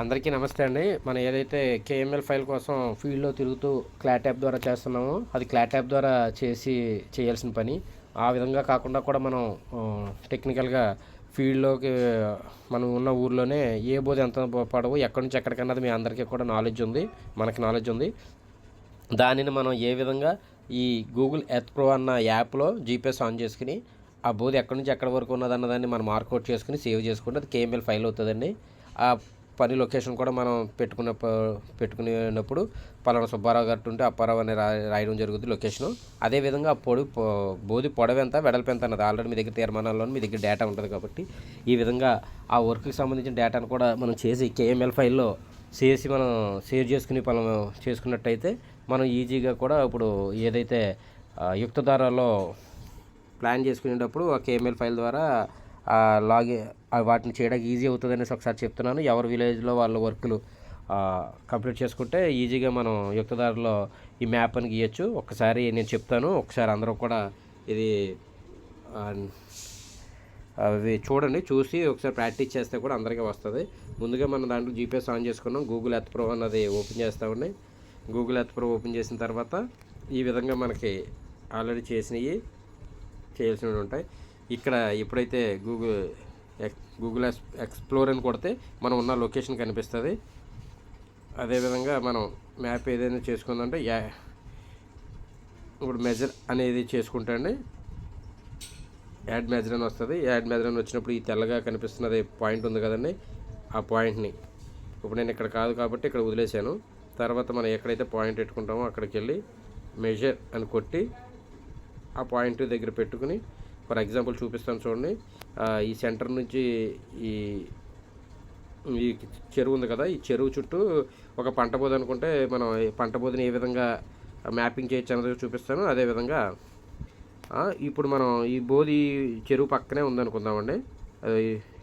అందరికీ నమస్తే అండి. మనం ఏదైతే కేఎంఎల్ ఫైల్ కోసం ఫీల్డ్లో తిరుగుతూ క్లాట్ యాప్ ద్వారా చేస్తున్నామో అది క్లాట్ యాప్ ద్వారా చేయాల్సిన పని. ఆ విధంగా కాకుండా కూడా మనం టెక్నికల్గా ఫీల్డ్లోకి మనం ఉన్న ఊర్లోనే ఏ బోధ ఎంత పడవు ఎక్కడి నుంచి ఎక్కడికన్నది మీ అందరికీ కూడా మనకి నాలెడ్జ్ ఉంది. దానిని మనం ఏ విధంగా ఈ గూగుల్ ఎర్త్ ప్రో అన్న యాప్లో జీపీఎస్ ఆన్ చేసుకుని ఆ బోధ ఎక్కడి నుంచి ఎక్కడి వరకు ఉన్నదన్నదాన్ని మనం మార్కౌట్ చేసుకుని సేవ్ చేసుకుంటే అది కేఎంఎల్ ఫైల్ అవుతుందండి. ఆ పని లొకేషన్ కూడా మనం పెట్టుకునేటప్పుడు పలానా సుబ్బారావు గారు ఉంటే అప్పారావు అని రాయడం జరుగుతుంది లొకేషను. అదేవిధంగా ఆ బోధి పొడవు ఎంత వెడల్పు ఎంత అన్నది ఆల్రెడీ మీ దగ్గర తీర్మానాల్లో మీ దగ్గర డేటా ఉంటుంది కాబట్టి ఈ విధంగా ఆ వర్క్కి సంబంధించిన డేటాను కూడా మనం చేసి కేఎంఎల్ ఫైల్లో చేసి మనం సేవ్ చేసుకున్నట్టయితే మనం ఈజీగా కూడా ఇప్పుడు ఏదైతే యుక్తధారలో ప్లాన్ చేసుకునేటప్పుడు ఆ కేఎంఎల్ ఫైల్ ద్వారా వాటిని చేయడానికి ఈజీ అవుతుంది అనేసి ఒకసారి చెప్తున్నాను. ఎవరి విలేజ్లో వాళ్ళ వర్కులు కంప్లీట్ చేసుకుంటే ఈజీగా మనం యుక్తదారిలో ఈ మ్యాప్ అని గీయచ్చు. ఒకసారి నేను చెప్తాను, ఒకసారి అందరూ కూడా ఇది అవి చూడండి, చూసి ఒకసారి ప్రాక్టీస్ చేస్తే కూడా అందరికీ వస్తుంది. ముందుగా మనం దాంట్లో జీపీఎస్ ఆన్ చేసుకున్నాం. గూగుల్ ఎర్త్ ప్రో అన్నది ఓపెన్ చేస్తామండి. గూగుల్ ఎర్త్ ప్రో ఓపెన్ చేసిన తర్వాత ఈ విధంగా మనకి ఆల్రెడీ చేయాల్సినవి ఉంటాయి. ఇక్కడ ఎప్పుడైతే గూగుల్ ఎక్స్ప్లోర్ అని కొడితే మనం ఉన్న లొకేషన్ కనిపిస్తుంది. అదేవిధంగా మనం మ్యాప్ ఏదైనా చేసుకుందంటే ఇప్పుడు మెజర్ అనేది చేసుకుంటే అండి యాడ్ మెజర్ అని వస్తుంది. యాడ్ మెజర్ అని వచ్చినప్పుడు ఈ తెల్లగా కనిపిస్తున్నది పాయింట్ ఉంది కదండి, ఆ పాయింట్ని ఇప్పుడు నేను ఇక్కడ కాదు కాబట్టి ఇక్కడ వదిలేశాను. తర్వాత మనం ఎక్కడైతే పాయింట్ పెట్టుకుంటామో అక్కడికి వెళ్ళి మెజర్ అని కొట్టి ఆ పాయింట్ దగ్గర పెట్టుకుని ఫర్ ఎగ్జాంపుల్ చూపిస్తాను చూడండి. ఈ సెంటర్ నుంచి ఈ చెరువు ఉంది కదా, ఈ చెరువు చుట్టూ ఒక పంట బోధ అనుకుంటే మనం పంట బోధని ఏ విధంగా మ్యాపింగ్ చేయొచ్చు అన్నది చూపిస్తాను. అదేవిధంగా ఇప్పుడు మనం ఈ బోధి చెరువు పక్కనే ఉందనుకుందామండి.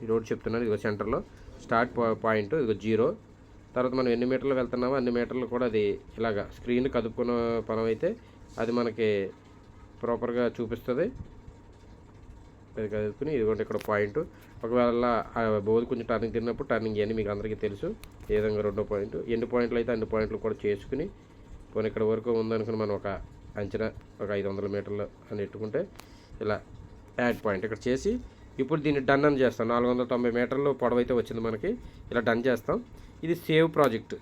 ఈ రోడ్ చెప్తున్నాను, ఇదిగో సెంటర్లో స్టార్ట్ పాయింట్ ఇదిగో 0. తర్వాత మనం ఎన్ని మీటర్లు వెళ్తున్నామో అన్ని మీటర్లు కూడా అది ఇలాగా స్క్రీన్ కదుపుకున్న పనం అయితే అది మనకి ప్రాపర్గా చూపిస్తుంది. అది కదుపుకుని ఇదిగోండి ఇక్కడ పాయింట్. ఒకవేళ ఆ బోధి కొంచెం టర్నింగ్ తిన్నప్పుడు టర్నింగ్ ఇవన్నీ మీకు అందరికీ తెలుసు. ఏ విధంగా రెండో పాయింట్, ఎన్ని పాయింట్లు అయితే అన్ని పాయింట్లు కూడా చేసుకుని పోనీ ఇక్కడ వరకు ఉందనుకుని మనం ఒక అంచనా ఒక 500 మీటర్లు అని పెట్టుకుంటే ఇలా యాడ్ పాయింట్ ఇక్కడ చేసి ఇప్పుడు దీన్ని డన్ అని చేస్తాం. 490 మీటర్లు పొడవు అయితే వచ్చింది మనకి. ఇలా డన్ చేస్తాం. ఇది సేవ్ ప్రాజెక్ట్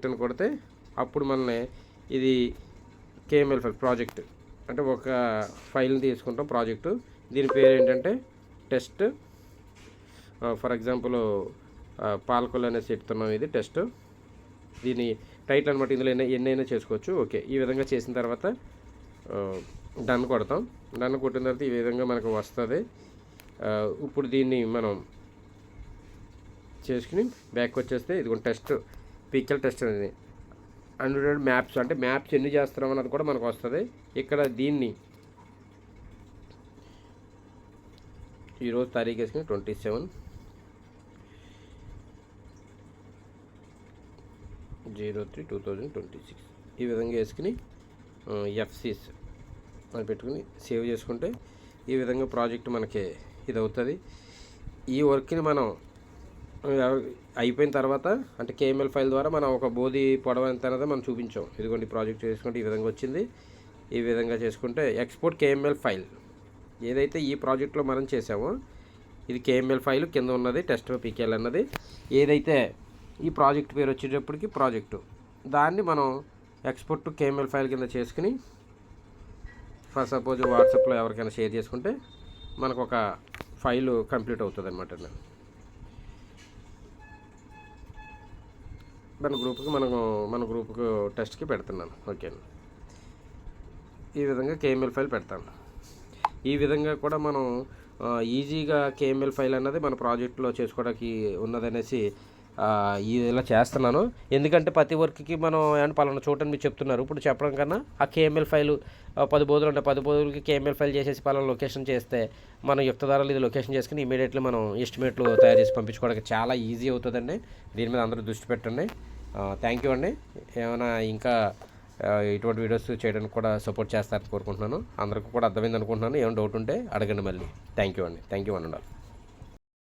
అని కొడితే అప్పుడు మనల్ని ఇది కేఎంఎల్ ఫైల్ ప్రాజెక్ట్ అంటే ఒక ఫైల్ని తీసుకుంటాం ప్రాజెక్టు. దీని పేరు ఏంటంటే టెస్ట్. ఫర్ ఎగ్జాంపుల్ పాలకొల్లు అనేసి చెప్తున్నాం, ఇది టెస్ట్. దీని టైటిల్ అనమాట. ఇందులో ఎన్నైనా చేసుకోవచ్చు. ఓకే, ఈ విధంగా చేసిన తర్వాత డన్ కొడతాం. డన్ కొట్టిన తర్వాత ఈ విధంగా మనకు వస్తుంది. ఇప్పుడు దీన్ని మనం చేసుకుని బ్యాక్ వచ్చేస్తే ఇదిగో టెస్ట్ పిక్చర్ టెస్ట్ అనేది 100 మ్యాప్స్ అంటే మ్యాప్స్ ఎన్ని చేస్తున్నాం అన్నది కూడా మనకు వస్తుంది. ఇక్కడ దీన్ని ఈరోజు తారీఖు వేసుకుని 27/03/2026 ఈ విధంగా వేసుకుని ఎఫ్సీస్ అని పెట్టుకుని సేవ్ చేసుకుంటే ఈ విధంగా ప్రాజెక్ట్ మనకి ఇది అవుతుంది. ఈ వర్క్ని మనం అయిపోయిన తర్వాత అంటే కేఎంఎల్ ఫైల్ ద్వారా మనం ఒక బోధి పొడవు ఎంత అనేది మనం చూపించాం. ఇదిగోండి ప్రాజెక్ట్ చేసుకుంటే ఈ విధంగా వచ్చింది. ఈ విధంగా చేసుకుంటే ఎక్స్పోర్ట్ కేఎంఎల్ ఫైల్ ఏదైతే ఈ ప్రాజెక్ట్లో మనం చేసామో ఇది కేఎంఎల్ ఫైల్ కింద ఉన్నది టెస్ట్ పీకేఎల్ అన్నది. ఏదైతే ఈ ప్రాజెక్ట్ పేరు వచ్చేటప్పటికి ప్రాజెక్టు దాన్ని మనం ఎక్స్పోర్ట్ టు కేఎంఎల్ ఫైల్ కింద చేసుకుని ఫర్ సపోజ్ వాట్సాప్లో ఎవరికైనా షేర్ చేసుకుంటే మనకు ఒక ఫైల్ కంప్లీట్ అవుతుంది అనమాట. మన గ్రూప్కి టెస్ట్కి పెడుతున్నాను. ఓకే, ఈ విధంగా కేఎంఎల్ ఫైల్ పెడతాను. ఈ విధంగా కూడా మనం ఈజీగా కేఎంఎల్ ఫైల్ అన్నది మన ప్రాజెక్ట్లో చేసుకోవడానికి ఉన్నదనేసి ఇలా చేస్తున్నాను. ఎందుకంటే ప్రతి వర్క్కి మనం ఏమంటే పలానా చోటని మీరు చెప్తున్నారు. ఇప్పుడు చెప్పడం కన్నా ఆ కేఎంఎల్ ఫైల్ 10 బోధులు ఉంటాయి, 10 బోధులకి కేఎంఎల్ ఫైల్ చేసేసి పలానా లొకేషన్ చేస్తే మనం యుక్తధారాలు ఇది లొకేషన్ చేసుకుని ఇమీడియట్లీ మనం ఎస్టిమేట్లు తయారు చేసి పంపించుకోవడానికి చాలా ఈజీ అవుతుందండి. దీని మీద అందరూ దృష్టి పెట్టండి. థ్యాంక్ యూ అండి. ఏమైనా ఇంకా ఇటువంటి వీడియోస్ చేయడానికి కూడా సపోర్ట్ చేస్తారని కోరుకుంటున్నాను. అందరికీ కూడా అర్థమైంది అనుకుంటున్నాను. ఏమైనా డౌట్ ఉంటే అడగండి మళ్ళీ. థ్యాంక్ యూ అండి. థ్యాంక్ యూ అనండి.